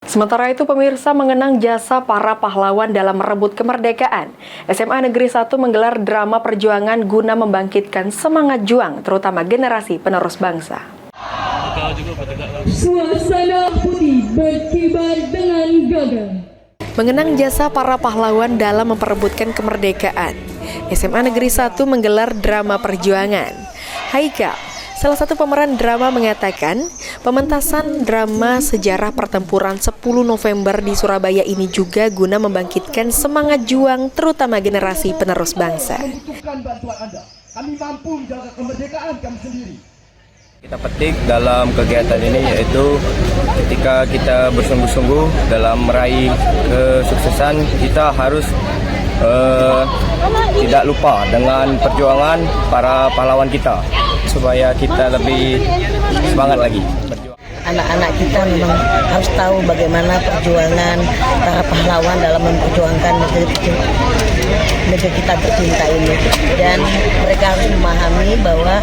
Sementara itu, pemirsa, mengenang jasa para pahlawan dalam merebut kemerdekaan, SMA Negeri 1 menggelar drama perjuangan guna membangkitkan semangat juang, terutama generasi penerus bangsa. Suasana putih berkibar dengan gagah. Mengenang jasa para pahlawan dalam memperebutkan kemerdekaan, SMA Negeri 1 menggelar drama perjuangan. Haikal, salah satu pemeran drama, mengatakan pementasan drama sejarah pertempuran 10 November di Surabaya ini juga guna membangkitkan semangat juang terutama generasi penerus bangsa. Kami mampu menjaga kemerdekaan kami sendiri. Kita petik dalam kegiatan ini yaitu ketika kita bersungguh-sungguh dalam meraih kesuksesan, kita harus tidak lupa dengan perjuangan para pahlawan kita supaya kita lebih semangat lagi. Anak-anak kita memang harus tahu bagaimana perjuangan para pahlawan dalam memperjuangkan negeri kita tercinta ini, dan mereka harus memahami bahwa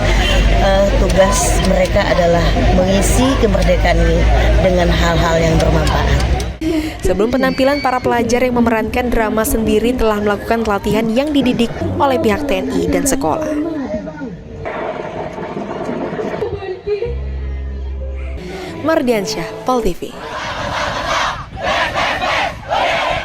tugas mereka adalah mengisi kemerdekaan ini dengan hal-hal yang bermanfaat. Sebelum penampilan, para pelajar yang memerankan drama sendiri telah melakukan latihan yang dididik oleh pihak TNI dan sekolah. Mardiansyah, Pol TV.